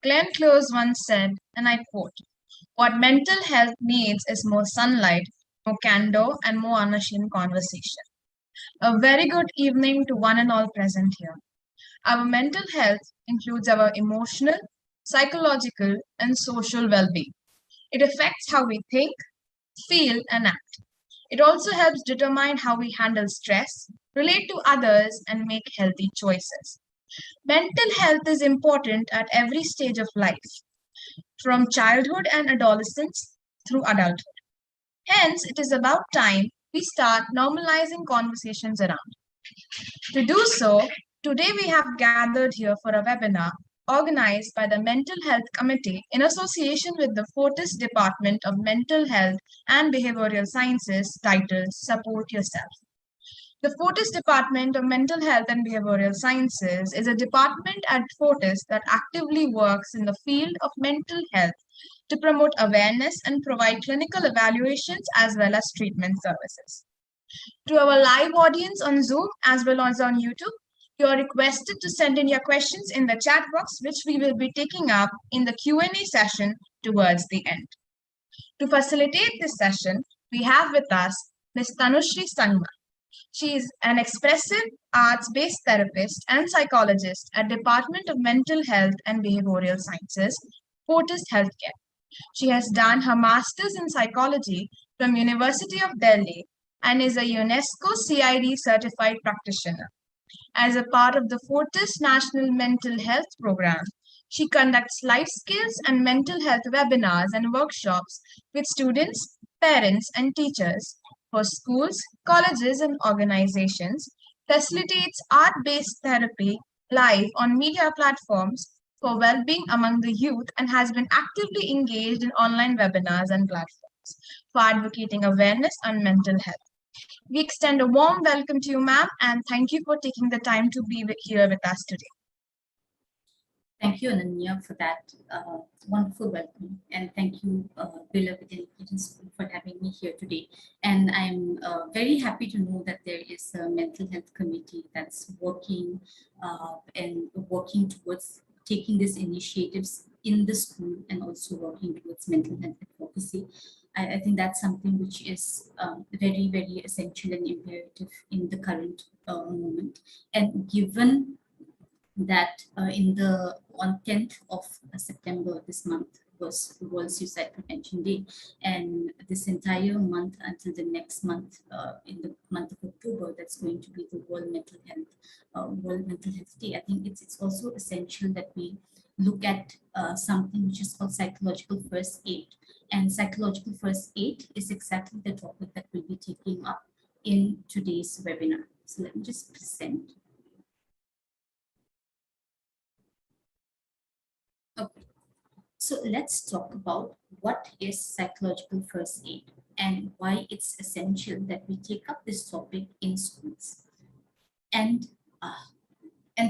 Glenn Close once said, and I quote, "What mental health needs is more sunlight, more candor, and more unashamed conversation." A very good evening to one and all present here. Our mental health includes our emotional, psychological, and social well being. It affects how we think, feel, and act. It also helps determine how we handle stress, relate to others, and make healthy choices. Mental health is important at every stage of life, from childhood and adolescence through adulthood. Hence, it is about time we start normalizing conversations around. To do so, today we have gathered here for a webinar organized by the Mental Health Committee in association with the Fortis Department of Mental Health and Behavioral Sciences titled Support Yourself. The Fortis Department of Mental Health and Behavioral Sciences is a department at Fortis that actively works in the field of mental health to promote awareness and provide clinical evaluations as well as treatment services. To our live audience on Zoom as well as on YouTube, you are requested to send in your questions in the chat box, which we will be taking up in the Q&A session towards the end. To facilitate this session, we have with us Ms. Tanushri Sangma. She is an expressive arts-based therapist and psychologist at Department of Mental Health and Behavioral Sciences, Fortis Healthcare. She has done her master's in psychology from University of Delhi and is a UNESCO CID certified practitioner. As a part of the Fortis National Mental Health Program, she conducts life skills and mental health webinars and workshops with students, parents, and teachers for schools, colleges, and organizations, facilitates art-based therapy live on media platforms for well-being among the youth, and has been actively engaged in online webinars and platforms for advocating awareness on mental health. We extend a warm welcome to you, ma'am, and thank you for taking the time to be here with us today. Thank you, Ananya, for that wonderful welcome. And thank you, BIRLA Vidya Niketan School, for having me here today. And I'm very happy to know that there is a mental health committee that's working towards taking these initiatives in the school and also working towards mental health advocacy. I think that's something which is very, very essential and imperative in the current moment. And given that on 10th of September this month was World Suicide Prevention Day, and this entire month until the next month, in the month of October, that's going to be the World Mental Health Day. I think it's also essential that we look at something which is called psychological first aid, and psychological first aid is exactly the topic that we'll be taking up in today's webinar. So let me just present. Okay, so let's talk about what is psychological first aid and why it's essential that we take up this topic in schools, and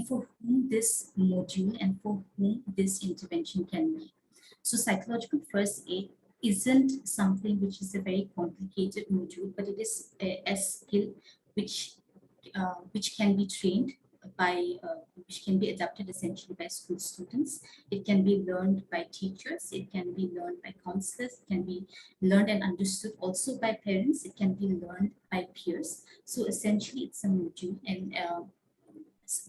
for whom this module and for whom this intervention can be. So psychological first aid isn't something which is a very complicated module, but it is a skill which can be trained by, which can be adapted essentially by school students. It can be learned by teachers, it can be learned by counselors, it can be learned and understood also by parents, it can be learned by peers. So essentially it's a module and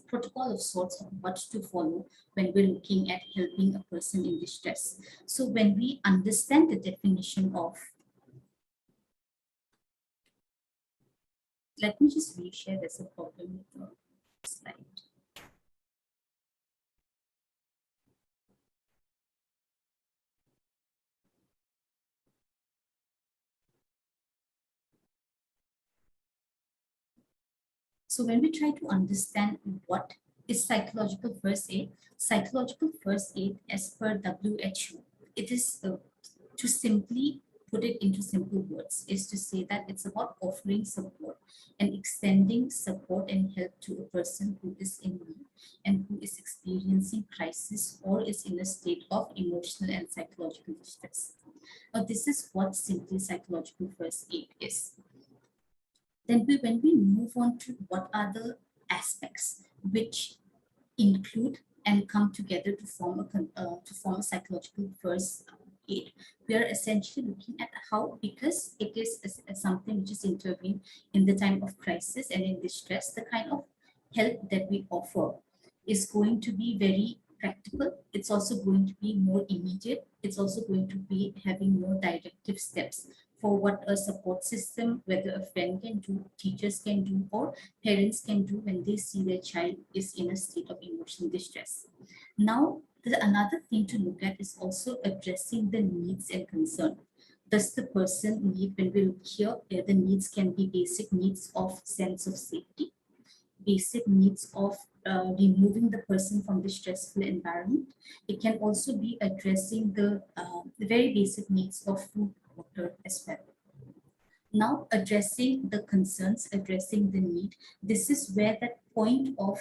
protocol of sorts of what to follow when we're looking at helping a person in distress. So when we understand the definition of, let me just reshare, there's a problem with the slide. So when we try to understand what is psychological first aid as per WHO, it is to simply put it into simple words, is to say that it's about offering support and extending support and help to a person who is in need and who is experiencing crisis or is in a state of emotional and psychological distress. Now, this is what simply psychological first aid is. Then when we move on to what are the aspects which include and come together to form a psychological first aid. We are essentially looking at how, because it is something which is intervened in the time of crisis and in distress, the kind of help that we offer is going to be very practical. It's also going to be more immediate. It's also going to be having more directive steps for what a support system, whether a friend can do, teachers can do, or parents can do when they see their child is in a state of emotional distress. Now, another thing to look at is also addressing the needs and concern. Does the person need, when we look here, the needs can be basic needs of sense of safety, basic needs of removing the person from the stressful environment. It can also be addressing the very basic needs of food, water as well. Now, addressing the concerns, addressing the need, this is where that point of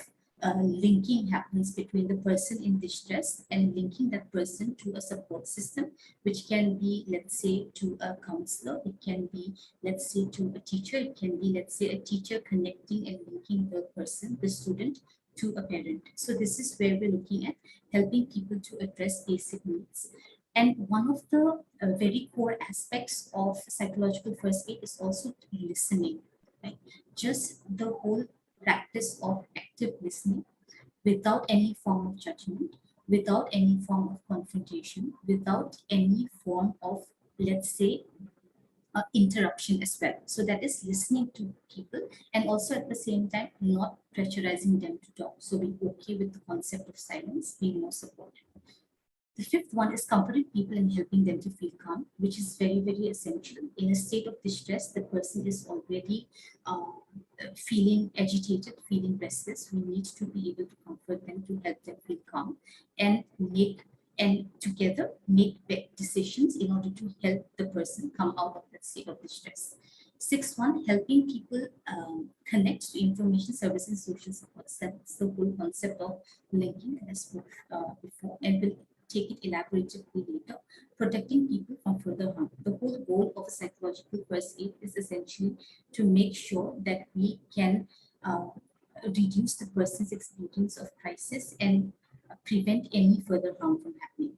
linking happens between the person in distress and linking that person to a support system, which can be, let's say, to a counselor, it can be, let's say, to a teacher, it can be, let's say, a teacher connecting and linking the person, the student, to a parent. So this is where we're looking at helping people to address basic needs. And one of the very core aspects of psychological first aid is also listening, right? Just the whole practice of active listening without any form of judgment, without any form of confrontation, without any form of, let's say, interruption as well. So that is listening to people and also at the same time not pressurizing them to talk. So be okay with the concept of silence, being more supportive. The fifth one is comforting people and helping them to feel calm, which is very, very essential. In a state of distress, the person is already feeling agitated, feeling restless. We need to be able to comfort them, to help them feel calm and together make decisions in order to help the person come out of that state of distress. Sixth one, helping people connect to information service and social support. That's the whole concept of linking that I spoke before, and will take it elaboratively later. Protecting people from further harm. The whole goal of a psychological first aid is essentially to make sure that we can reduce the person's experience of crisis and prevent any further harm from happening.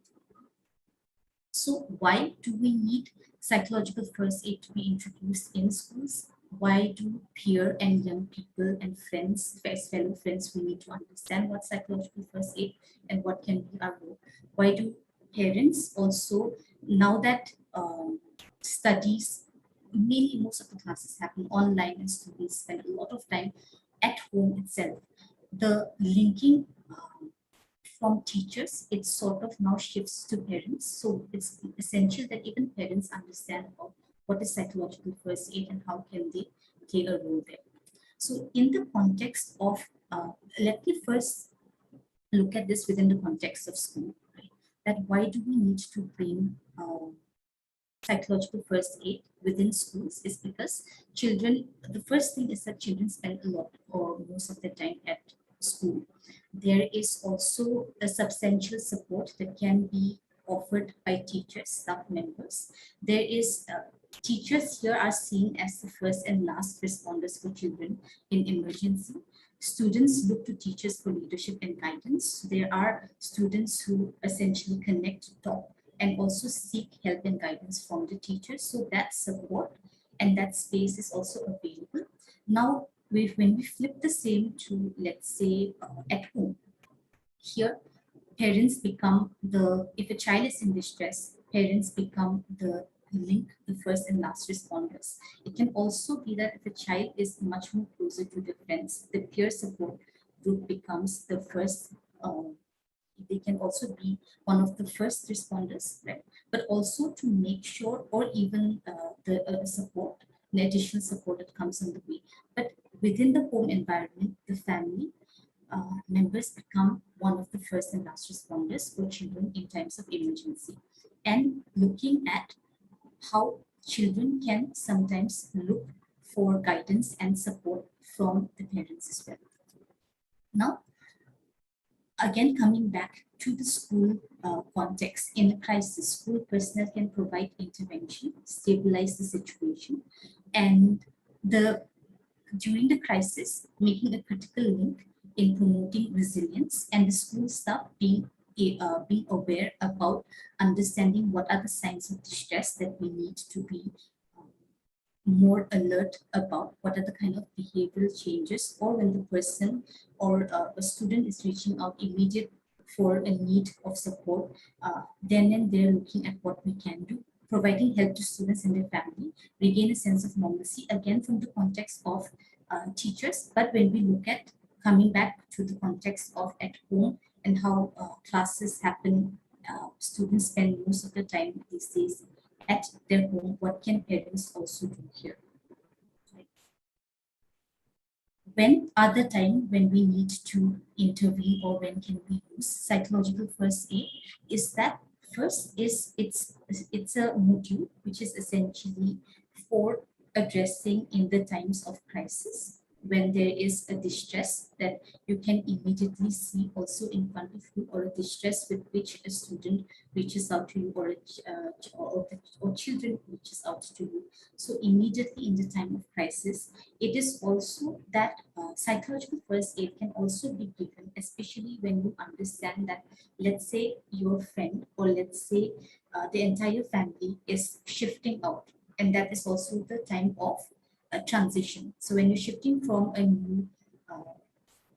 So why do we need psychological first aid to be introduced in schools? Why do peer and young people and friends, fellow friends, we need to understand what psychological first aid and what can be our role? Why do parents also, now that studies, mainly most of the classes happen online and students spend a lot of time at home itself, the linking from teachers, it sort of now shifts to parents. So it's essential that even parents understand about what is psychological first aid and how can they play a role there. So in the context of, let me first look at this within the context of school, right? That why do we need to bring psychological first aid within schools is because children, the first thing is that children spend a lot or most of the time at school. There is also a substantial support that can be offered by teachers, staff members. There is teachers here are seen as the first and last responders for children in emergency. Students look to teachers for leadership and guidance. There are students who essentially connect, talk, and also seek help and guidance from the teachers. So that support and that space is also available. Now, when we flip the same to, let's say, at home, here, parents become if a child is in distress, parents become the link, the first and last responders. It can also be that if a child is much more closer to their friends, the peer support group becomes the first, they can also be one of the first responders, right? But also to make sure, or even the support, the additional support that comes on the way. But within the home environment, the family members become one of the first and last responders for children in times of emergency. And looking at how children can sometimes look for guidance and support from the parents as well. Now, again, coming back to the school context, in a crisis, school personnel can provide intervention, stabilize the situation, and during the crisis, making a critical link in promoting resilience, and the school staff being aware about understanding what are the signs of distress that we need to be more alert about, what are the kind of behavioral changes, or when the person or a student is reaching out immediate for a need of support, then and there looking at what we can do, providing help to students and their family, regain a sense of normalcy, again from the context of teachers. But when we look at coming back to the context of at home and how classes happen, students spend most of the time these days at their home, what can parents also do here? When are the time when we need to intervene, or when can we use psychological first aid? Is that first is it's a module which is essentially for addressing in the times of crisis, when there is a distress that you can immediately see also in front of you, or a distress with which a student reaches out to you, or or children reaches out to you. So immediately in the time of crisis, it is also that psychological first aid can also be given, especially when you understand that, let's say your friend, or let's say the entire family is shifting out, and that is also the time of transition. So when you're shifting from a new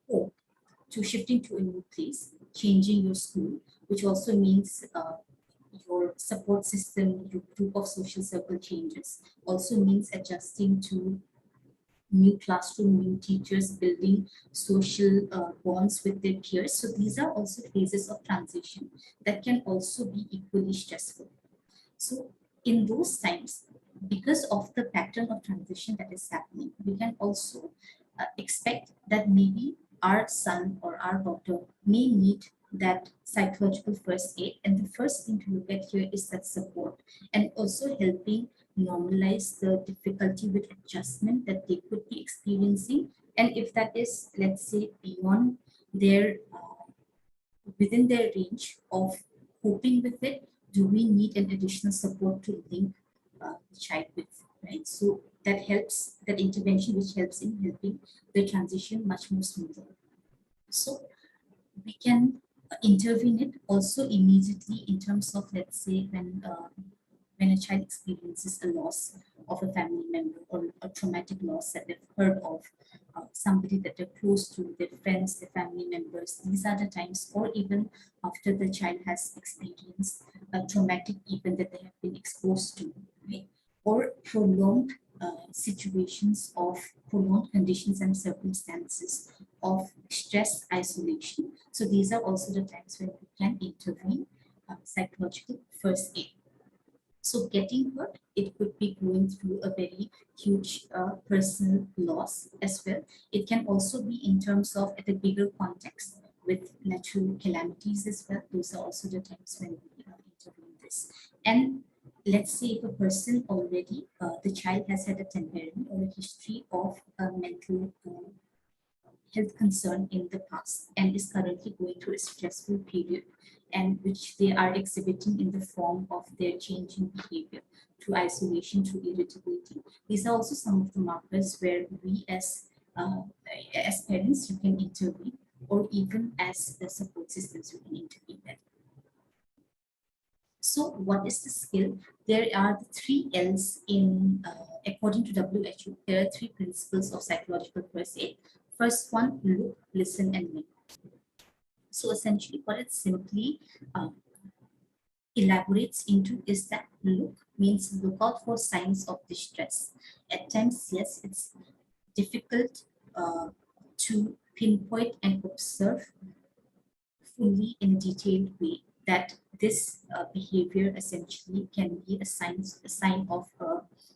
home to shifting to a new place, changing your school, which also means your support system, your group of social circle changes, also means adjusting to new classroom, new teachers, building social bonds with their peers. So these are also phases of transition that can also be equally stressful. So in those times, because of the pattern of transition that is happening, we can also expect that maybe our son or our daughter may need that psychological first aid. And the first thing to look at here is that support, and also helping normalize the difficulty with adjustment that they could be experiencing. And if that is, let's say, beyond their within their range of coping with it, do we need an additional support to link the child with, right? So that helps, that intervention which helps in helping the transition much more smoother. So we can intervene it also immediately in terms of, let's say, when a child experiences a loss of a family member, or a traumatic loss that they've heard of, somebody that they're close to, their friends, their family members. These are the times, or even after the child has experienced a traumatic event that they have been exposed to, right? Or prolonged situations of prolonged conditions and circumstances of stress isolation. So these are also the times when we can intervene psychological first aid. So getting hurt, it could be going through a very huge personal loss as well. It can also be in terms of at a bigger context with natural calamities as well. Those are also the times when we intervene this. And let's say if a person already, the child has had a temperament or a history of mental health concern in the past and is currently going through a stressful period, and which they are exhibiting in the form of their changing behavior through isolation, through irritability. These are also some of the markers where we uh, as parents, you can intervene, or even as the support systems, you can intervene there. So what is the skill? There are the three L's in, according to WHO, there are three principles of psychological first aid. First one, look, listen, and link. So essentially what it simply elaborates into is that look means look out for signs of distress. At times, yes, it's difficult to pinpoint and observe fully in a detailed way that this behavior essentially can be a sign of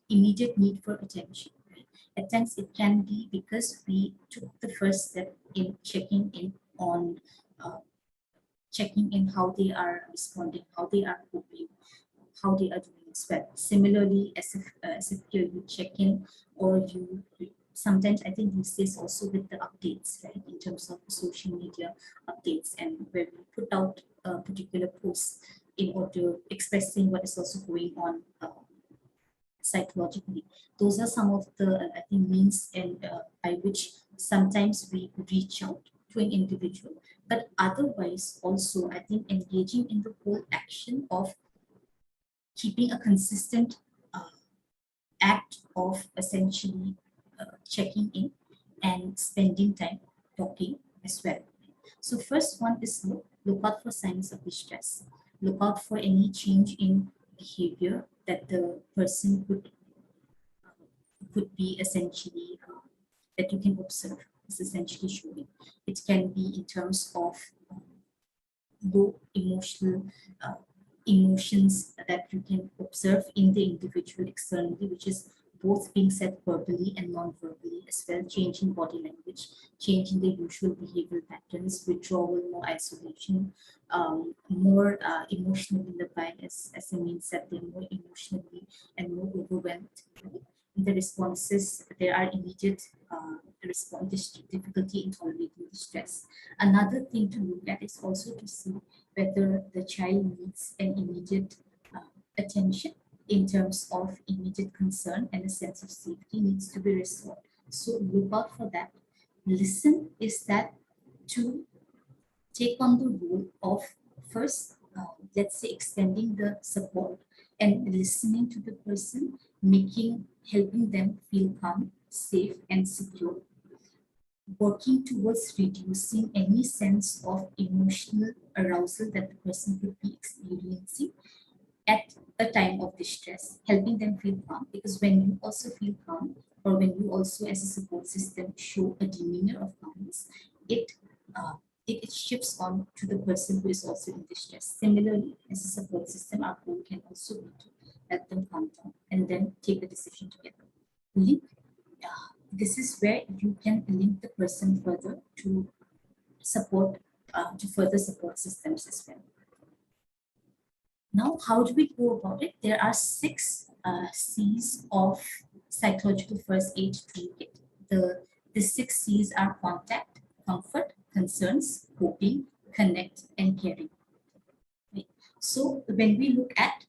immediate need for attention. Right? At times, it can be because we took the first step in checking in on checking in how they are responding, how they are coping, how they are doing as well. Similarly, as if you check in, or you sometimes, I think these days also with the updates, right, in terms of social media updates, and where we put out a particular post in order expressing what is also going on psychologically. Those are some of the I think means and by which sometimes we reach out to an individual, but otherwise also I think engaging in the whole action of keeping a consistent uh, act of essentially checking in and spending time talking as well. So first one is look out for signs of distress. Look out for any change in behavior that the person could be essentially that you can observe is essentially showing. It can be in terms of low uh, emotions that you can observe in the individual externally, which is both being said verbally and non-verbally as well, change in body language, change in the usual behavioral patterns, withdrawal, more isolation, more emotional in the bias, as it means that they're more emotionally and more overwhelmed. Right? In the responses, there are immediate difficulty in tolerating the stress. Another thing to look at is also to see whether the child needs an immediate attention in terms of immediate concern, and a sense of safety needs to be restored. So look out for that. Listen is that to take on the role of first, let's say, extending the support and listening to the person, helping them feel calm, safe, and secure, working towards reducing any sense of emotional arousal that the person could be experiencing at a time of distress, helping them feel calm. Because when you also feel calm, or when you also, as a support system, show a demeanor of calmness, it uh, it shifts on to the person who is also in distress. Similarly, as a support system, our goal can also be to let them calm down and then take a decision together. Link. This is where you can link the person further to support to further support systems as well. Now, how do we go about it? There are six C's of psychological first aid toolkit. The six C's are contact, comfort, concerns, coping, connect, and caring. Right? So when we look at,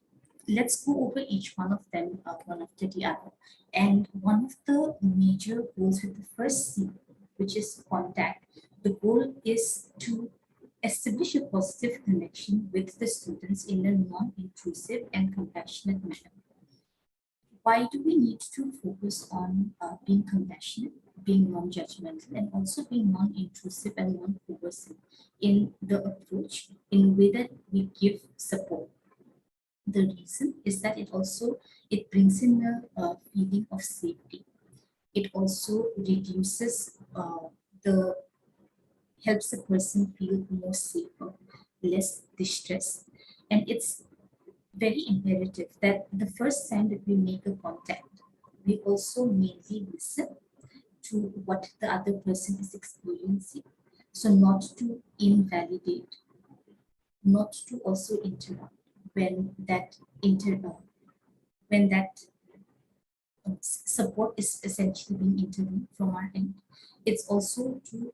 let's go over each one of them one after the other. And one of the major goals with the first C, which is contact, the goal is to establish a positive connection with the students in a non-intrusive and compassionate manner. Why do we need to focus on being compassionate, being non-judgmental, and also being non-intrusive and non-coercive in the approach, in a way that we give support? The reason is that it brings in a feeling of safety. It also reduces the helps a person feel more safer, less distressed, and it's very imperative that the first time that we make a contact, we also mainly listen to what the other person is experiencing. So not to invalidate, not to also interrupt when that support is essentially being intervened from our end. It's also to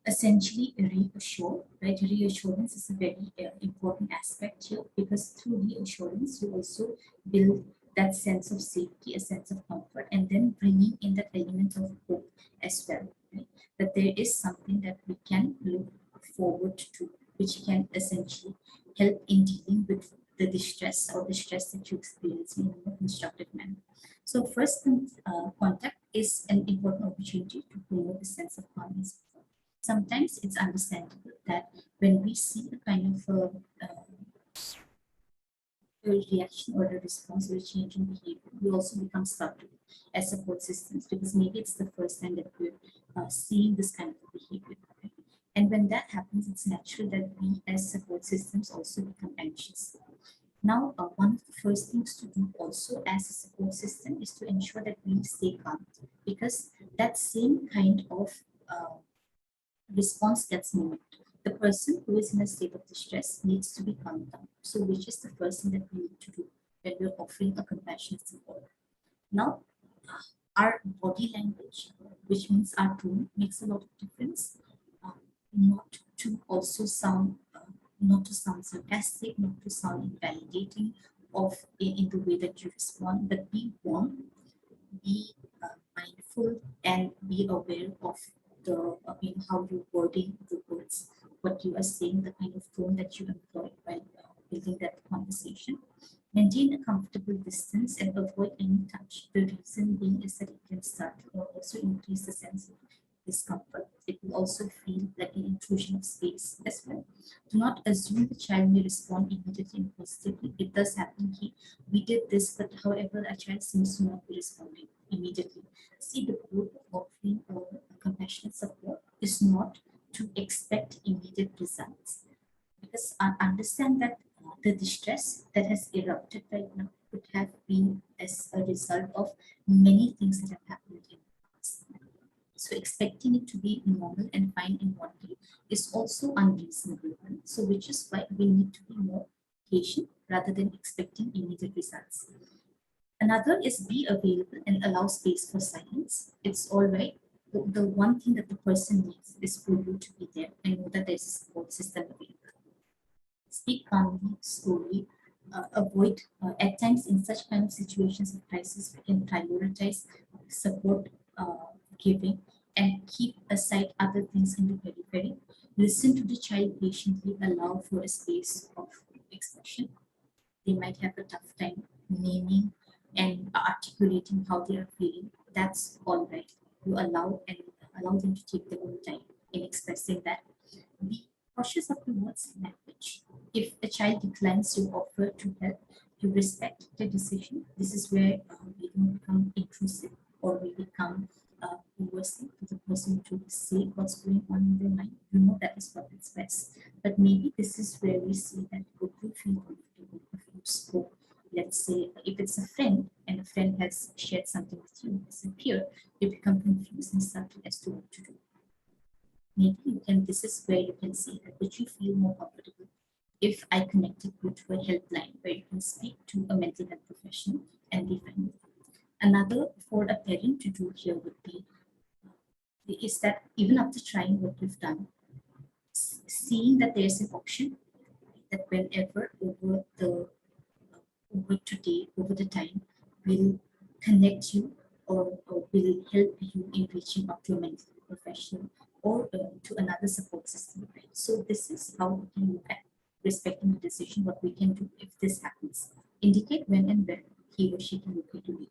essentially reassure, right? Reassurance is a very important aspect here, because through reassurance, you also build that sense of safety, a sense of comfort, and then bringing in that element of hope as well, right? That there is something that we can look forward to, which can essentially help in dealing with the distress or the stress that you experience in a more constructive manner. So first contact is an important opportunity to promote a sense of calmness. Sometimes it's understandable that when we see a kind of a reaction or a response or a change in behavior, we also become startled as support systems, because maybe it's the first time that we're seeing this kind of behavior. Right? And when that happens, it's natural that we as support systems also become anxious. Now, one of the first things to do also as a support system is to ensure that we stay calm, because that same kind of response gets moved. The person who is in a state of distress needs to be calmed down. So, which is the first thing that we need to do when we're offering a compassionate support? Now, our body language, which means our tone, makes a lot of difference. Uh, not to also sound, not to sound sarcastic, not to sound invalidating in the way that you respond, but be warm, be mindful, and be aware of the how you wording the words, what you are saying, the kind of tone that you employ while building that conversation. Maintain a comfortable distance and avoid any touch. The reason being is that it can start to also increase the sense of discomfort. It will also feel like an intrusion of space as well. Do not assume the child may respond immediately and positively. It does happen. We did this, but however, a child seems to not be responding immediately. See, the goal of offering a compassionate support is not to expect immediate results, because I understand that the distress that has erupted right now could have been as a result of many things that have happened in the past. So expecting it to be normal and fine in one day is also unreasonable. Right? So which is why we need to be more patient rather than expecting immediate results. Another is be available and allow space for silence. It's all right. The one thing that the person needs is for you to be there and know that there's a support system available. Speak calmly, slowly, avoid, at times in such kind of situations of crisis, we can prioritize support giving and keep aside other things in the periphery. Listen to the child patiently, allow for a space of expression. They might have a tough time naming and articulating how they are feeling. That's all right. You allow them to take their own time in expressing that. Be cautious of the words language. If a child declines to offer to help, you respect the decision. This is where we don't become intrusive or we become coercive to the person to say what's going on in their mind. You know that is what is best. But maybe this is where we see that would you feel comfortable if you spoke. Let's say if it's a friend and a friend has shared something with you as a peer, you become confused and startled as to what to do. Maybe you can, this is where you can see that would you feel more comfortable if I connected you to a helpline where you can speak to a mental health professional and be fine with it. Another for a parent to do here would be is that even after trying what you've done, seeing that there's an option that whenever over today, over the time, will connect you or will help you in reaching out to a mental professional or to another support system. Right? So this is how we can look at respecting the decision, what we can do if this happens. Indicate when and where he or she can look into it.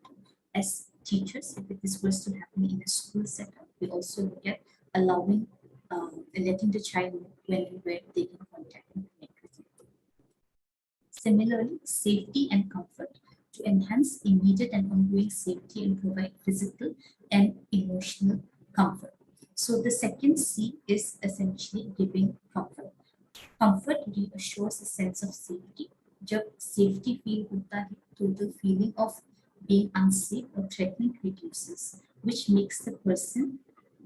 As teachers, if this was to happen in a school setup, we also look at allowing letting the child know when and where they can contact and connect with you. Similarly, safety and comfort to enhance immediate and ongoing safety and provide physical and emotional comfort. So the second C is essentially giving comfort. Comfort reassures a sense of safety. जब safety feel होता है तो the feeling of being unsafe or threatened reduces, which makes the person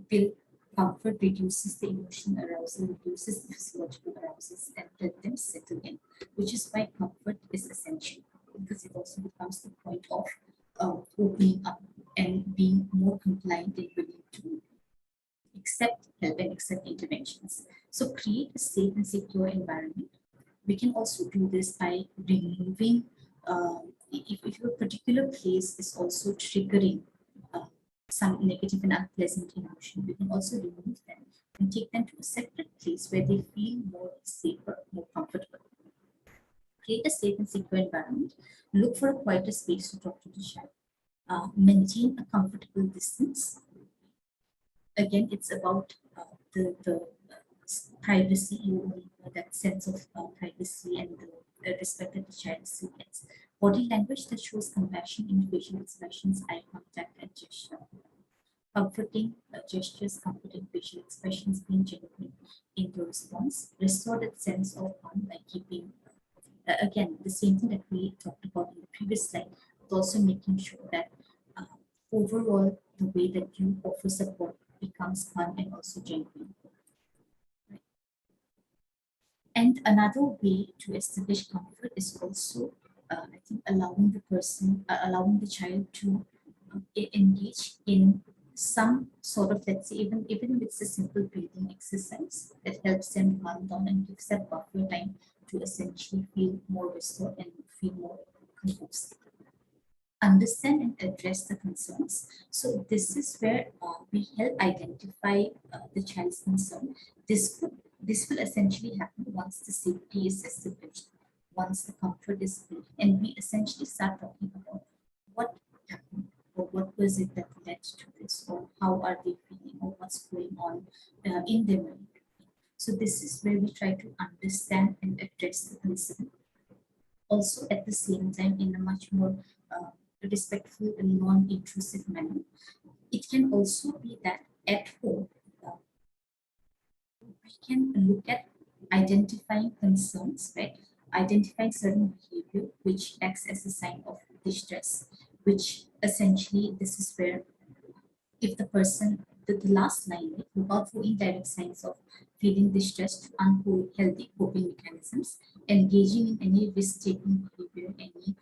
feel comfort, reduces the emotional arousal, reduces the physiological arousals, and let them settle in, which is why comfort is essential because it also becomes the point of opening up and being more compliant and willing to accept help and accept interventions. So create a safe and secure environment. We can also do this by removing, if your particular place is also triggering uh, some negative and unpleasant emotion, we can also remove them and take them to a separate place where they feel more safer, more comfortable. Create a safe and secure environment. Look for a quieter space to talk to the child. Maintain a comfortable distance. Again, it's about privacy, that sense of privacy and the respect that the child still gets. Body language that shows compassion in facial expressions, eye contact, and gesture. Comforting gestures, comforting facial expressions, being genuine in the response. Restore that sense of calm by keeping, again, the same thing that we talked about in the previous slide, but also making sure that uh, overall the way that you offer support becomes fun and also genuine. Right? And another way to establish comfort is also, I think, allowing the person, allowing the child to engage in some sort of, let's say, even if it's a simple breathing exercise that helps them calm down and gives that buffer time to essentially feel more restored and feel more composed. understand and address the concerns. So this is where we help identify the child's concern. This will essentially happen once the safety is established, once the comfort is built, and we essentially start talking about what happened, or what was it that led to this, or how are they feeling, or what's going on in their mind. So this is where we try to understand and address the concern. Also, at the same time, in a much more respectful and non-intrusive manner. It can also be that at home, uh, we can look at identifying concerns, right? Identifying certain behavior which acts as a sign of distress, which essentially this is where if the person, the last line, right, look out for indirect signs of feeling distressed to unhealthy coping mechanisms, engaging in any risk-taking behavior, any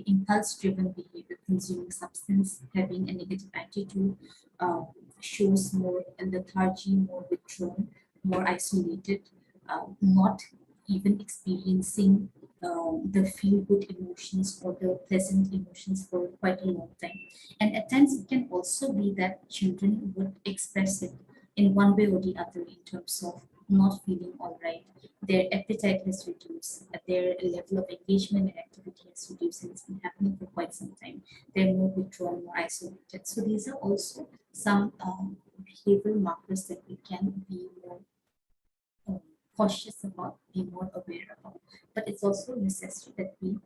impulse-driven behavior, consuming substance, having a negative attitude, uh, shows more lethargy, more withdrawn, more isolated, not even experiencing the feel-good emotions or the pleasant emotions for quite a long time. And at times, it can also be that children would express it in one way or the other in terms of not feeling all right. Their appetite has reduced, their level of engagement and activity has reduced, and it's been happening for quite some time. They're more withdrawn, more isolated. So these are also some behavioral markers that we can be more um, cautious about, be more aware about. But it's also necessary that we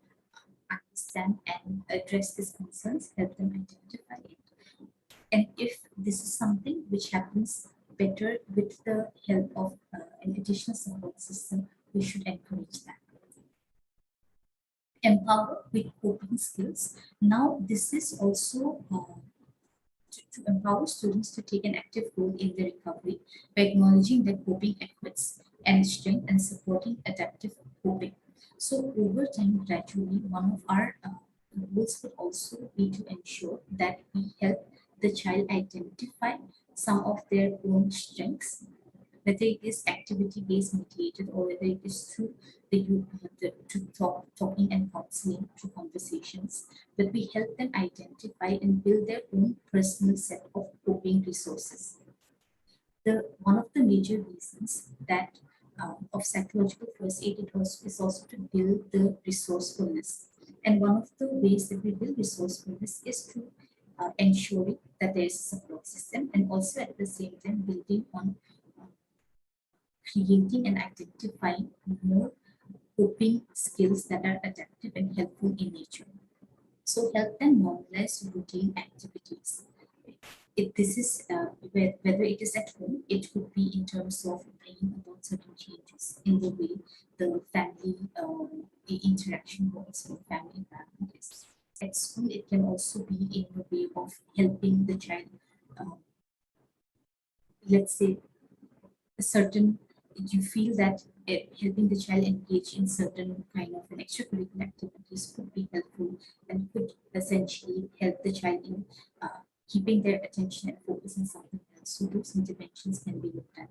understand and address these concerns, help them identify it. And if this is something which happens better with the help of an additional support system, we should encourage that. Empower with coping skills. Now, this is also to empower students to take an active role in their recovery by acknowledging their coping efforts and strength and supporting adaptive coping. So, over time, gradually, one of our goals would also be to ensure that we help the child identify some of their own strengths, whether it is activity-based mediated or whether it is through talking and counseling through conversations, but we help them identify and build their own personal set of coping resources. One of the major reasons that of psychological first aid is also to build the resourcefulness. And one of the ways that we build resourcefulness is to ensuring that there is a support system, and also at the same time building on creating and identifying more coping skills that are adaptive and helpful in nature. So help them normalize routine activities. This is whether it is at home, it could be in terms of bringing about certain changes in the way the family the interaction works or family environment is. At school, it can also be in the way of helping the child, uh, let's say, a certain, you feel that helping the child engage in certain kind of an extracurricular activities could be helpful and could essentially help the child in keeping their attention and focus on something else. So those interventions can be looked at.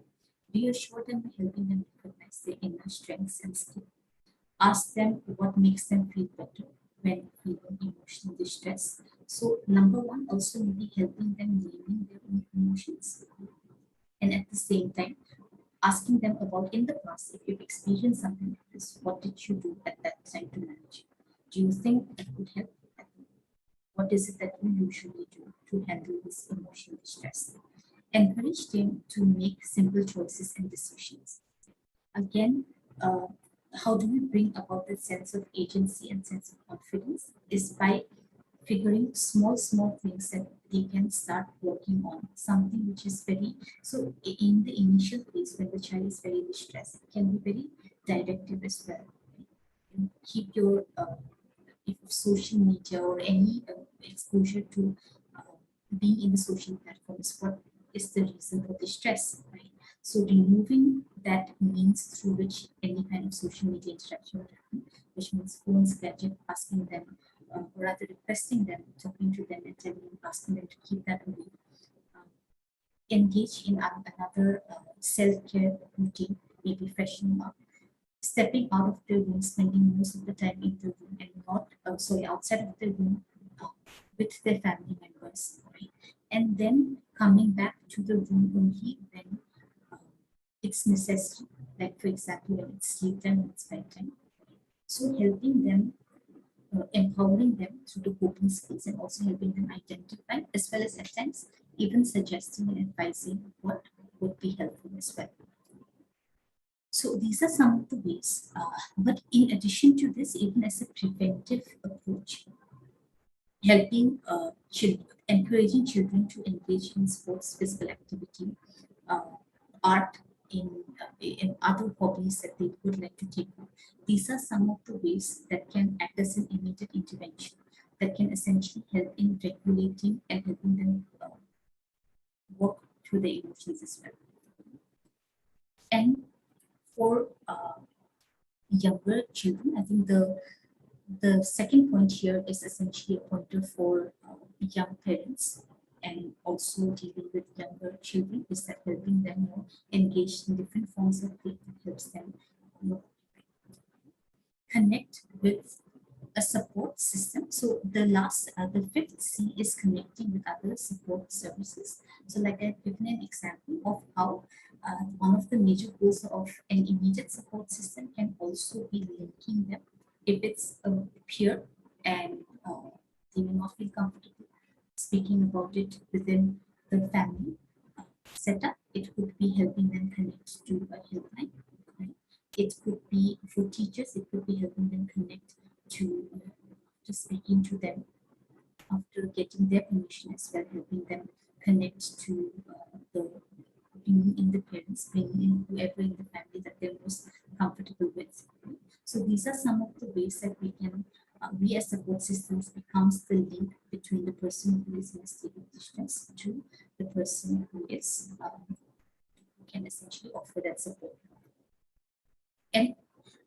Reassure them by helping them recognize their inner strengths and skills. Ask them what makes them feel better when feeling emotional distress. So number one, also maybe helping them naming their own emotions, and at the same time asking them about in the past, if you've experienced something like this, what did you do at that time to manage it? Do you think it could help? What is it that you usually do to handle this emotional distress? Encourage them to make simple choices and decisions. Again, how do we bring about the sense of agency and sense of confidence is by figuring small things that they can start working on, something which is very, so in the initial phase when the child is very distressed, it can be very directive as well. You keep your if social media or any exposure to being in the social platforms, what is the reason for distress, right? So removing that means through which any kind of social media interaction would happen, which means phones, gadget, asking them, or rather requesting them, talking to them and telling them, asking them to keep that away. Um, Engage in another self-care routine, maybe freshening up, stepping out of the room, spending most of the time in the room and not, sorry, outside of the room, with their family members, right? And then coming back to the room only when uh, it's necessary, like for example, when it's sleep time, when it's bedtime. So helping them, empowering them through the coping skills and also helping them identify as well as at times even suggesting and advising what would be helpful as well. So these are some of the ways. But in addition to this, even as a preventive approach, helping children, encouraging children to engage in sports, physical activity, uh, art, in other hobbies that they would like to take on. These are some of the ways that can act as an immediate intervention that can essentially help in regulating and helping them work through their emotions as well. And for younger children, I think the second point here is essentially a pointer for young parents and also dealing with younger children is that helping them engage in different forms of play that helps them you know, connect with a support system. So the fifth C is connecting with other support services. So like I've given an example of how one of the major goals of an immediate support system can also be linking them if it's a peer and they may not feel comfortable speaking about it within the family setup. It could be helping them connect to a helpline. Right? It could be for teachers. It could be helping them connect to speaking to them after getting their permission as well, helping them connect to the bringing in the parents, bringing in whoever in the family that they're most comfortable with. So these are some of the ways that we can, we as support systems becomes the link between the person who is in a state of distress to the person who is who can essentially offer that support. And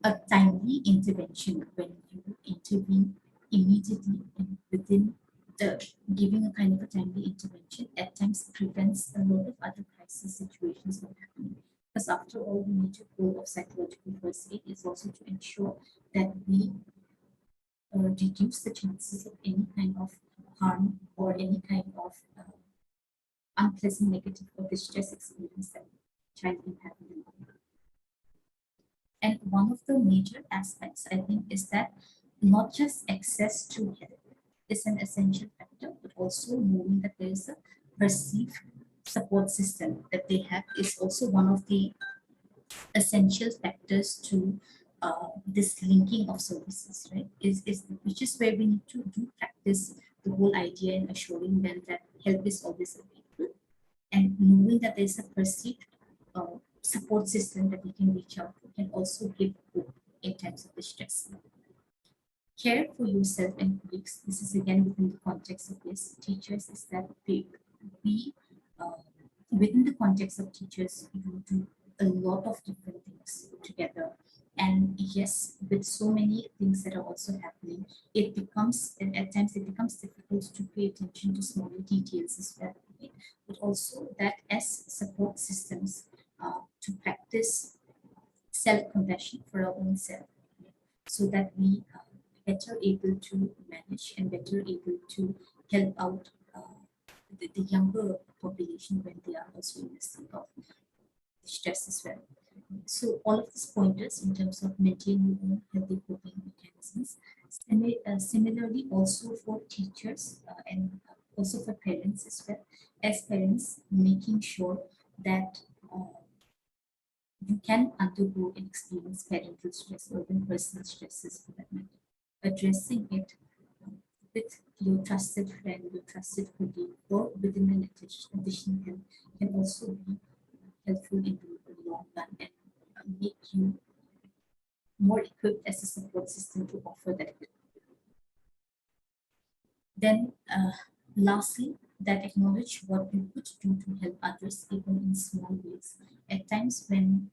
a timely intervention when you intervene immediately and within the giving a kind of a timely intervention at times prevents a lot of other crisis situations from happening. Because after all, the major goal of psychological first aid is also to ensure that we reduce the chances of any kind of harm or any kind of unpleasant, negative, or distress experience that child will have in the long run. And one of the major aspects, I think, is that not just access to help is an essential factor, but also knowing that there is a perceived support system that they have is also one of the essential factors to this linking of services, right? Is which is where we need to do practice the whole idea in assuring them that help is always available and knowing that there's a perceived support system that we can reach out to can also give hope in times of distress. Care for yourself and colleagues. This is again within the context of this teachers is that we uh, within the context of teachers, you do a lot of different things together. And yes, with so many things that are also happening, it becomes, and at times it becomes difficult to pay attention to smaller details as well. Right? But also that as support systems, to practice self-compassion for our own self, so that we are better able to manage and better able to help out the younger population when they are also in a state of stress as well. So all of these pointers in terms of maintaining your own healthy coping mechanisms. Similarly, also for teachers and also for parents as well. As parents, making sure that you can undergo and experience parental stress or even personal stresses for that matter. Addressing it with your trusted friend, your trusted colleague, or within an additional help can also be helpful in the long run and make you more equipped as a support system to offer that help. Then, lastly, that acknowledge what we could do to help others, even in small ways. At times, when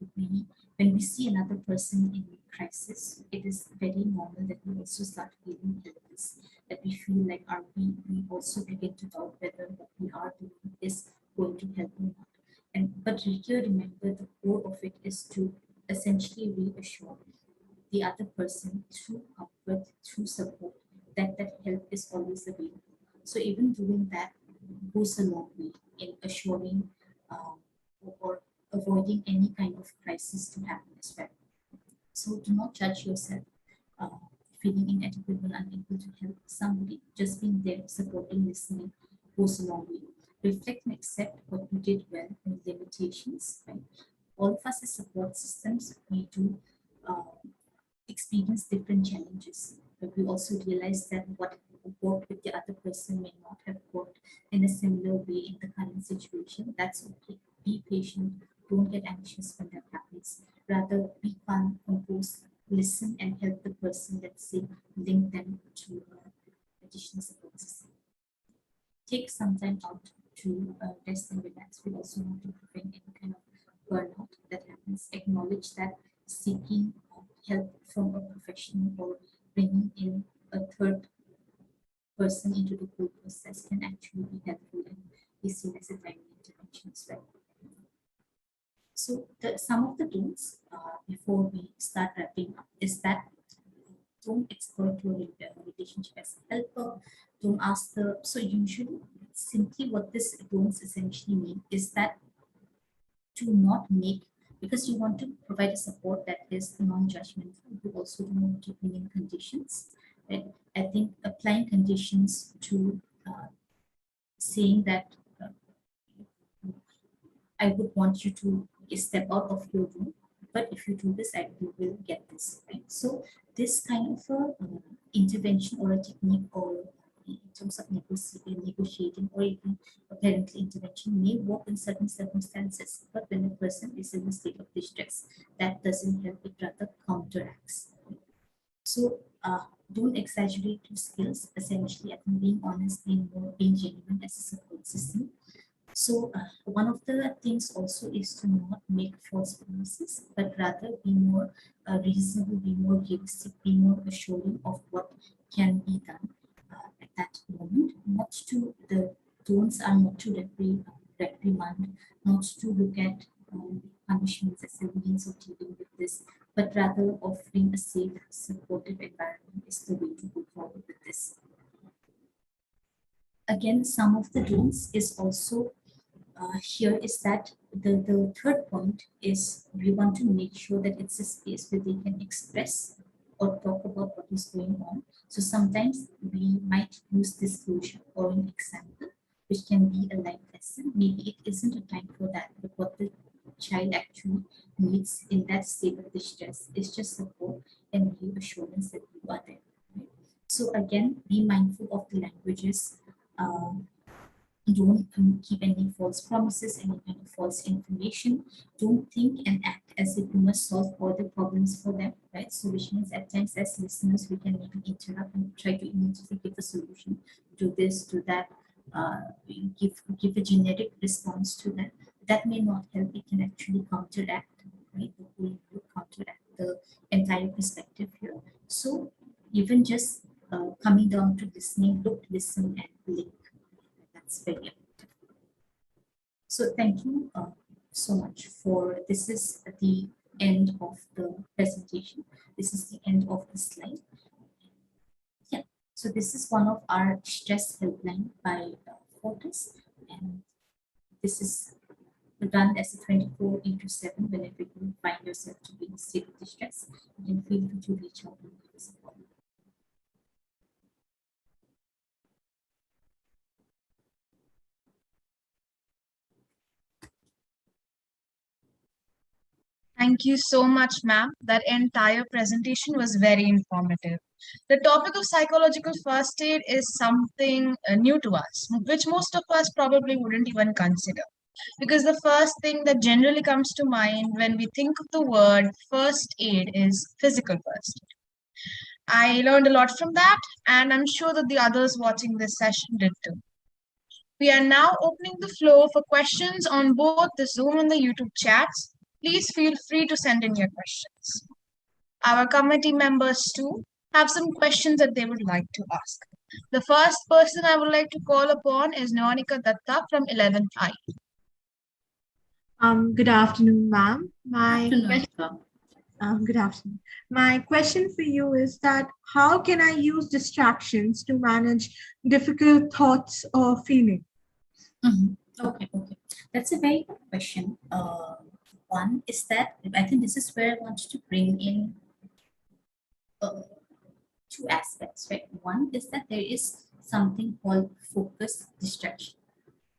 we see another person in crisis, it is very normal that we also start feeling helpless. That we feel like we also begin to doubt whether what we are doing is going to help or not. And but here, remember the core of it is to essentially reassure the other person through comfort, through support, that help is always available. So even doing that goes a long way in assuring or avoiding any kind of crisis to happen as well. So do not judge yourself uh, feeling inadequate or unable to help somebody. Just being there, supporting, listening goes a long way. Reflect and accept what you did well and limitations. Right? All of us as support systems, we do uh, experience different challenges, but we also realize that what worked with the other person may not have worked in a similar way in the current situation. That's okay. Be patient. Don't get anxious when that happens. Rather, be calm, compose, listen, and help the person. Let's say, link them to additional support system. Take some time out to rest and relax. We also want to prevent any kind of burnout that happens. Acknowledge that seeking help from a professional or bringing in a third person into the whole process can actually be helpful and be seen as a timely intervention as well. So some of the tools before we start wrapping up is that don't exploit your relationship as a helper. Don't ask the, so usually simply what this don't essentially mean is that to not make, because you want to provide a support that is non-judgmental, you also don't want to bring in conditions. Right? I think applying conditions to saying that I would want you to step out of your room, but if you do this, you will get this. Right? So this kind of a intervention or a technique or in terms of negotiating or even a parental intervention may work in certain circumstances, but when a person is in a state of distress, that doesn't help, it rather counteracts. So don't exaggerate your skills. Essentially, I think being honest, being genuine as a support system. So one of the things also is to not make false promises, but rather be more reasonable, be more realistic, be more assuring of what can be done at that moment. Not to the don'ts are not to reprimand, not to look at punishments as a means of dealing with this, but rather offering a safe, supportive environment is the way to go forward with this. Again, some of the don'ts is also here is that the third point is we want to make sure that it's a space where they can express or talk about what is going on. So sometimes we might use disclosure or an example, which can be a life lesson. Maybe it isn't a time for that, but what the child actually needs in that state of distress is just support and reassurance that you are there. Right? So again, be mindful of the languages. Don't keep any false promises, any kind of false information. Don't think and act as if you must solve all the problems for them, right? So which means at times as listeners, we can maybe interrupt and try to immediately give a solution, do this, do that, give a generic response to that. That may not help, it can actually counteract, right? The whole counteract the entire perspective here. So even just coming down to listening, look, listen, and link. That's very important. So thank you so much for, this is the end of the presentation. This is the end of the slide. Yeah, so this is one of our stress helpline by Fortis, and this is run as a 24/7 whenever you find yourself to be in a state of distress. You can feel free to reach out and support. Thank you so much, ma'am. That entire presentation was very informative. The topic of psychological first aid is something new to us, which most of us probably wouldn't even consider. Because the first thing that generally comes to mind when we think of the word first aid is physical first aid. I learned a lot from that, and I'm sure that the others watching this session did too. We are now opening the floor for questions on both the Zoom and the YouTube chats. Please feel free to send in your questions. Our committee members too have some questions that they would like to ask. The first person I would like to call upon is Noanika Datta from 11th I. Good afternoon, ma'am. My Afternoon, question, Monica. Good afternoon. My question for you is that how can I use distractions to manage difficult thoughts or feelings? Mhm. Okay. That's a very good question. One is that I think this is where I want to bring in uh, two aspects, right? One is that there is something called focus distraction,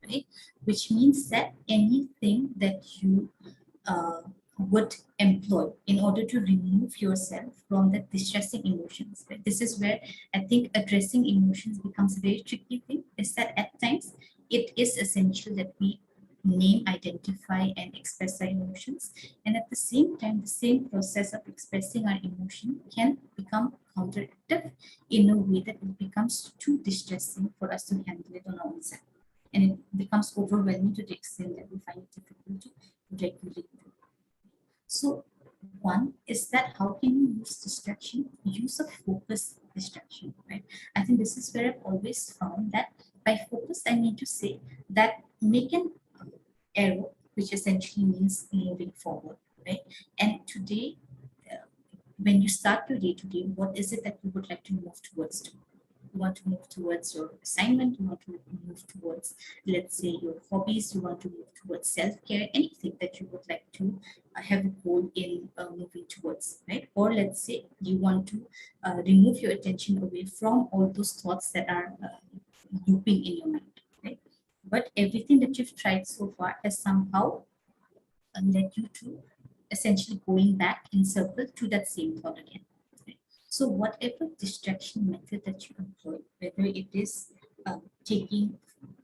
right? Which means that anything that you uh, would employ in order to remove yourself from the distressing emotions. Right? This is where I think addressing emotions becomes a very tricky thing. Is that at times it is essential that we name, identify, and express our emotions, and at the same time, the same process of expressing our emotion can become counteractive in a way that it becomes too distressing for us to handle it on our own side, and it becomes overwhelming to the extent that we find it difficult to regulate. So one is that how can you use distraction? Use a focus distraction, right? I think this is where I've always found that by focus, I mean to say that make an arrow, which essentially means moving forward, right? And today, uh, when you start your day today, what is it that you would like to move towards to? You want to move towards your assignment, you want to move towards, let's say, your hobbies, you want to move towards self-care, anything that you would like to have a goal in moving towards, right? Or let's say you want to remove your attention away from all those thoughts that are looping in your mind, right? But everything that you've tried so far has somehow led you to essentially going back in circle to that same thought again. Right? So whatever distraction method that you employ, whether it is taking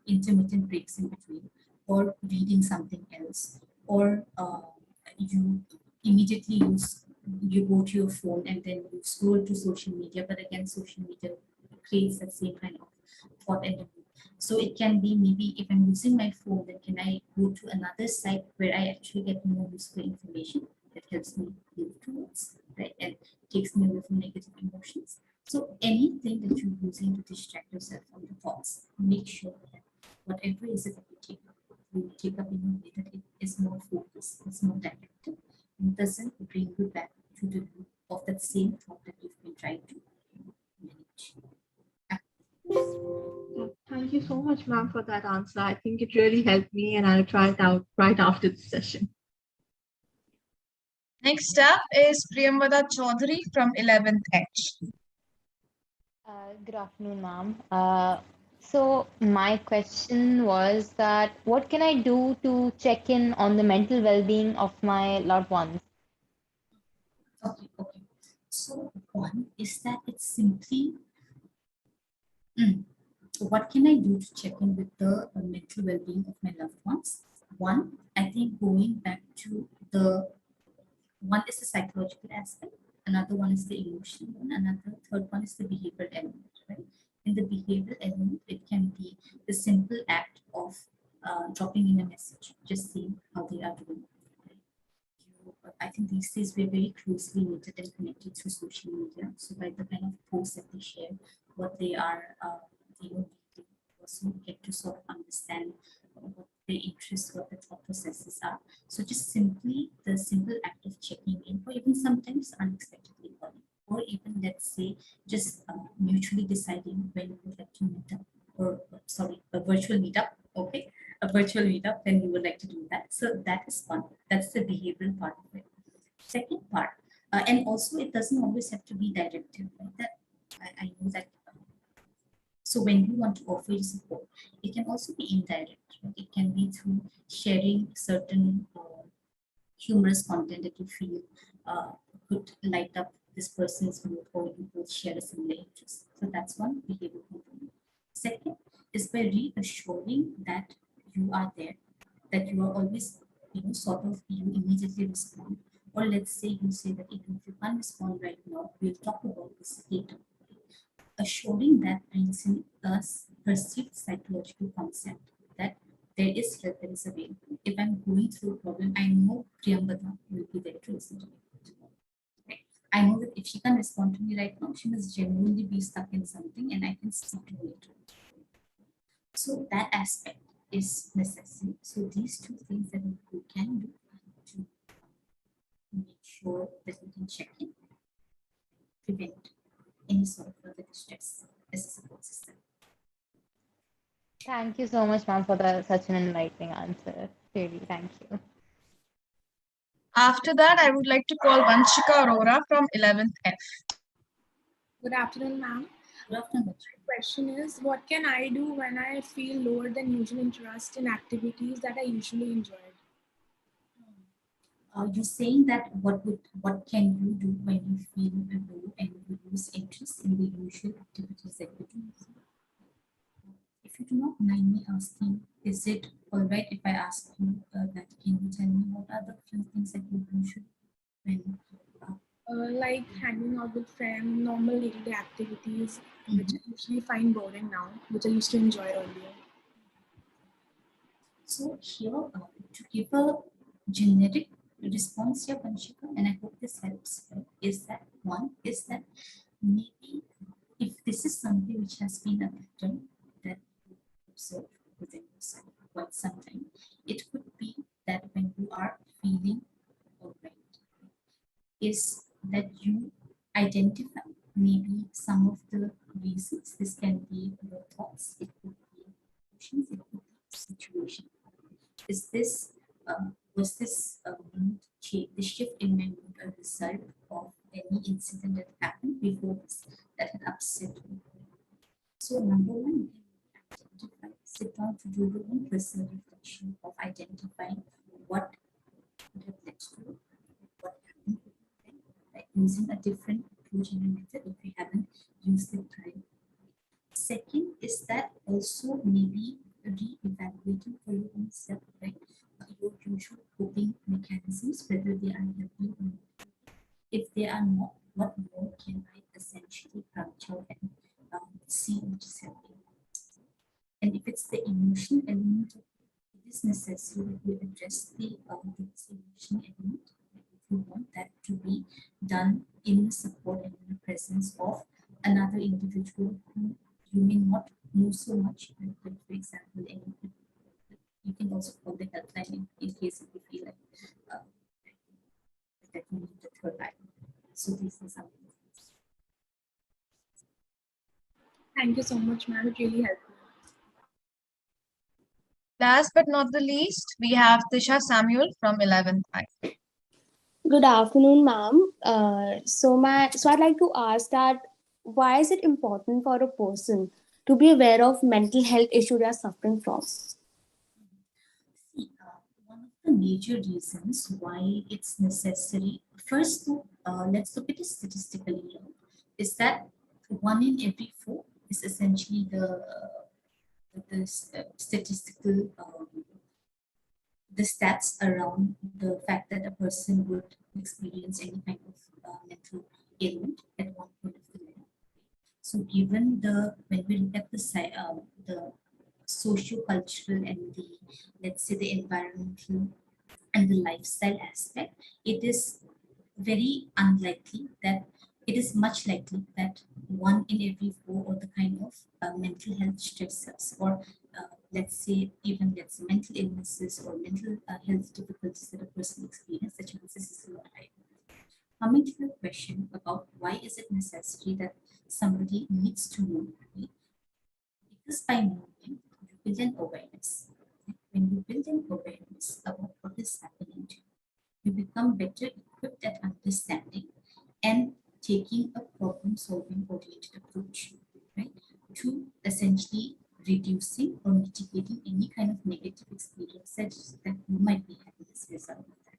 intermittent breaks in between, or reading something else, or you immediately you go to your phone and then you scroll to social media, but again social media creates that same kind of thought and loop. So it can be maybe if I'm using my phone, then can I go to another site where I actually get more useful information that helps me move towards, right? And takes me away from negative emotions. So anything that you're using to distract yourself from the thoughts, make sure that whatever is it that you take up in a way that it is more focused, it's more directed, and doesn't bring you back to the loop of that same thought that you've been trying to manage. Thank you so much, ma'am, for that answer. I think it really helped me, and I'll try it out right after the session. Next up is Priyamvada Chaudhary from 11th H. Good afternoon, ma'am. So my question was that what can I do to check in on the mental well-being of my loved ones? Okay. So one is that it's simply mm, what can I do to check in with the mental well-being of my loved ones? One, I think going back to the one is the psychological aspect, another one is the emotional one, another third one is the behavioral element, right? In the behavioral element, it can be the simple act of dropping in a message, just seeing how they are doing. I think these days we're very closely knitted and connected through social media. So by the kind of posts that they share, what they are, they also get to sort of understand what their interests, what their thought processes are. So just simply the simple act of checking in, or even sometimes unexpectedly calling, or even let's say just mutually deciding when you would like to meet up, or sorry, a virtual meetup. Okay, a virtual meetup, then you would like to do that. So that is fun. That's the behavioral part of it. Second part, and also it doesn't always have to be directive. Right? That I know that. So when you want to offer your support, it can also be indirect. Right? It can be through sharing certain humorous content that you feel uh, could light up this person's mood, or you both share a similar interest. So that's one behavior component. Second is by reassuring that you are there, that you are always, sort of you immediately respond. Or let's say you say that even if you can't respond right now, we'll talk about this later. Assuring that brings in a perceived psychological concept that there is help that is available. If I'm going through a problem, I know Priyambada will be there to listen to me. Right? I know that if she can respond to me right now, she must genuinely be stuck in something and I can speak to her later. So that aspect is necessary. So these two things that we can do to make sure that we can check in, prevent any sort of further distress as a support system. Thank you so much, ma'am, for such an enlightening answer. Really, thank you. After that, I would like to call Vanshika Arora from 11th F. Good afternoon, ma'am. Good afternoon. My question is, what can I do when I feel lower than usual interest in activities that I usually enjoy? You're saying that what can you do when you feel low and you lose interest in the usual activities that you do? If you do not mind me asking, is it all right if I ask you that can you tell me what are the few things that you usually when Like hanging out with friends, normal day-to-day activities, which I usually find boring now, which I used to enjoy earlier. So here, to give a generic response here, Vanshika, and I hope this helps, is that one, is that maybe if this is something which has been a pattern that you observe within yourself for quite some time, it could be that when you are feeling alright, is that you identify maybe some of the reasons. This can be your thoughts, it could be emotions, it could be situation. Is this was this mood change, the shift in my mood a result of any incident that happened before this that had upset me? So number one, you can identify, sit down to do your own personal reflection of identifying what would have led to what happened, like using a different approach and a method if you haven't used it prior. Second is that also maybe re-evaluating for your own self, right? Your usual coping mechanisms, whether they are helping or not. If they are not, what more can I essentially branch out and see which is helping? And if it's the emotional element, it is necessary that we address the emotional element. If you want that to be done in the support and in the presence of another individual who you may not know so much, but for example, you can also call the helpline in case if you feel like that you need the third line. So this is something. Thank you so much, ma'am. It really helped me. Last but not the least, we have Tisha Samuel from 11th I. Good afternoon, ma'am. So I'd like to ask that why is it important for a person to be aware of mental health issue they are suffering from? See, one of the major reasons why it's necessary, first, let's look at it statistically here, is that 1 in every 4 is essentially the statistical the stats around the fact that a person would experience any kind of mental ailment at one point of the life. So given when we look at the socio-cultural and the, let's say, the environmental and the lifestyle aspect, it is very unlikely that it is much likely that 1 in every 4 or the kind of mental health stressors or let's say mental illnesses or mental health difficulties that a person experiences, the chances is a lot higher. Coming to your question about why is it necessary that somebody needs to know, right? Because by knowing, you build an awareness. When you build an awareness about what is happening to you become better equipped at understanding and taking a problem-solving oriented approach, right? To essentially reducing or mitigating any kind of negative experiences that you might be having as a result of that.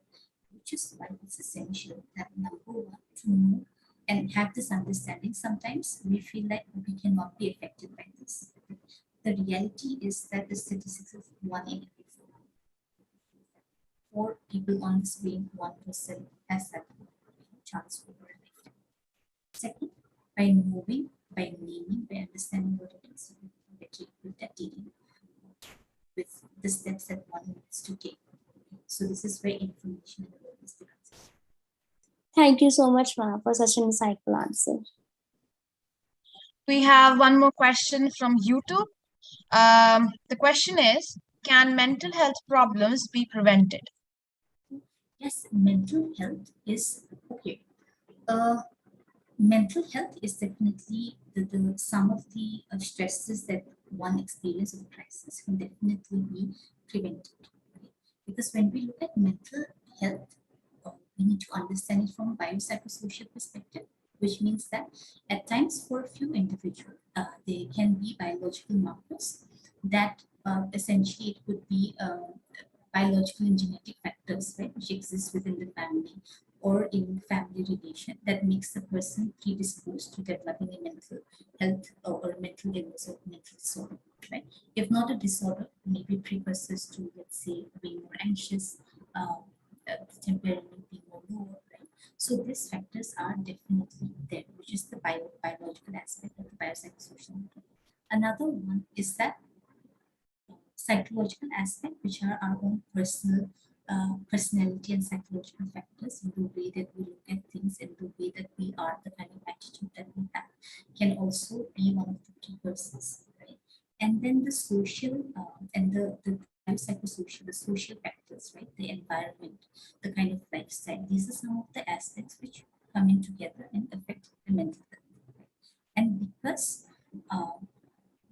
Which is why it's essential that number one, to know and have this understanding. Sometimes we feel like we cannot be affected by this. The reality is that the statistics is 1 in every 4 people on this screen, 1% has that chance over a lifetime. Second, by moving, by naming, by understanding what it is, we can get equipped at dealing with the steps that one needs to take. So this is where information and awareness becomes. Thank you so much, ma'am, for such an insightful answer. We have one more question from YouTube. The question is, can mental health problems be prevented? Yes, mental health is okay. Uh, Mental health is definitely some of the stresses that one experiences of crisis can definitely be prevented. Right? Because when we look at mental health, we need to understand it from a biopsychosocial perspective, which means that at times for a few individuals, there can be biological markers that essentially it could be biological and genetic factors, right, which exist within the family or in family relation that makes the person predisposed to developing a mental health or a mental illness or mental disorder, right? If not a disorder, maybe precursors to, let's say, being more anxious, temperament being more lower, right? So these factors are definitely there, which is the biological aspect of the biopsychosocial model. Another one is that psychological aspect, which are our own personal personality and psychological factors in the way that we look at things and the way that we are, the kind of attitude that we have, can also be one of the precursors, right? And then the social and the biopsychosocial, the social factors, right? The environment, the kind of lifestyle. These are some of the aspects which come in together and affect the mental health. Right? And because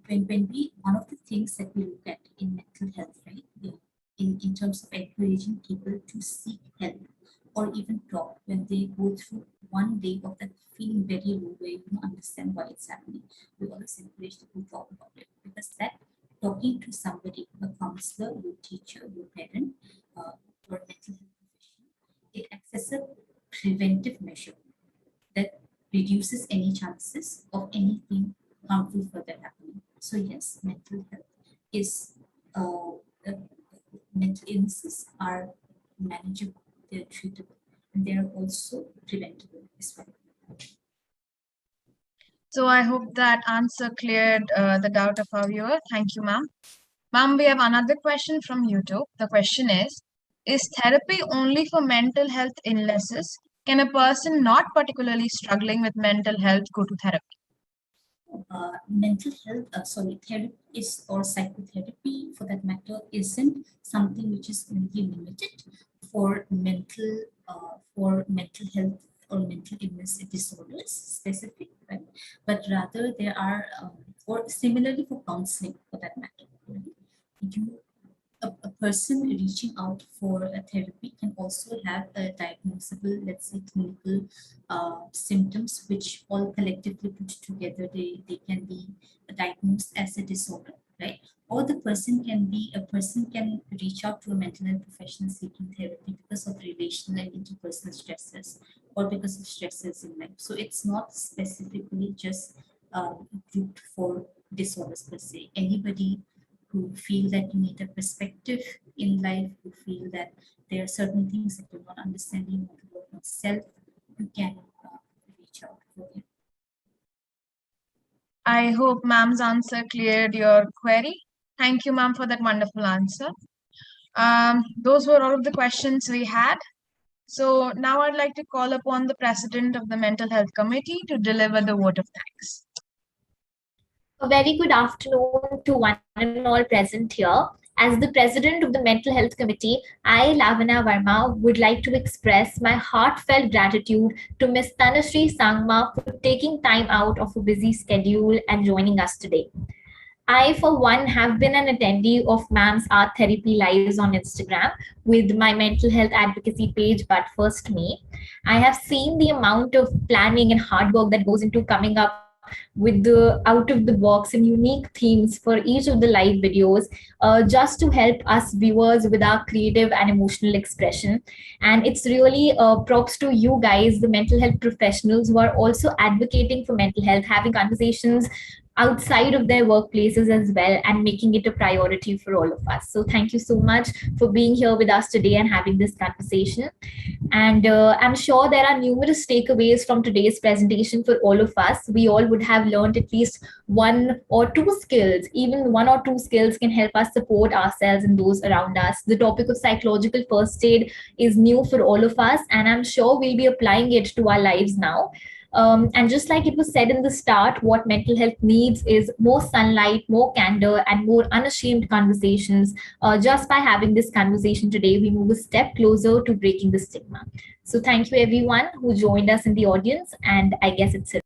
when we one of the things that we look at in mental health, right, in terms of encouraging people to seek help or even talk when they go through one day of that feeling very low where you don't understand why it's happening, we always encourage people to talk about it, because that talking to somebody, a counselor, your teacher, your parent, or mental health professional, it acts as a preventive measure that reduces any chances of anything harmful further happening. So yes, mental health is uh, mental illnesses are manageable, they're treatable, and they are also preventable as well. So I hope that answer cleared the doubt of our viewer. Thank you, ma'am. Ma'am, we have another question from YouTube. The question is therapy only for mental health illnesses? Can a person not particularly struggling with mental health go to therapy? Mental health, therapy is, or psychotherapy for that matter, isn't something which is only limited for mental health or mental illness disorders specific, right? But rather there are, or similarly for counseling for that matter, right? You a person reaching out for a therapy can also have a diagnosable, let's say, clinical symptoms, which all collectively put together, they can be diagnosed as a disorder, right? Or a person can reach out to a mental health professional seeking therapy because of relational and interpersonal stresses or because of stresses in life. So it's not specifically just grouped for disorders per se. Anybody who feel that you need a perspective in life, who feel that there are certain things that you're not understanding, you want to work on self, you can reach out for it. I hope ma'am's answer cleared your query. Thank you, ma'am, for that wonderful answer. Those were all of the questions we had. So now I'd like to call upon the president of the Mental Health Committee to deliver the vote of thanks. A very good afternoon to one and all present here. As the president of the Mental Health Committee, I, Lavanya Verma, would like to express my heartfelt gratitude to Ms. Tanushree Sangma for taking time out of a busy schedule and joining us today. I, for one, have been an attendee of Ma'am's Art Therapy Lives on Instagram with my mental health advocacy page, But First Me. I have seen the amount of planning and hard work that goes into coming up with the out of the box and unique themes for each of the live videos, just to help us viewers with our creative and emotional expression. And it's really props to you guys, the mental health professionals who are also advocating for mental health, having conversations outside of their workplaces as well and making it a priority for all of us. So thank you so much for being here with us today and having this conversation. And I'm sure there are numerous takeaways from today's presentation for all of us. We all would have learned at least one or two skills. Even one or two skills can help us support ourselves and those around us. The topic of psychological first aid is new for all of us, and I'm sure we'll be applying it to our lives now. And just like it was said in the start, what mental health needs is more sunlight, more candor, and more unashamed conversations. Just by having this conversation today, we move a step closer to breaking the stigma. So thank you everyone who joined us in the audience, and I guess it's a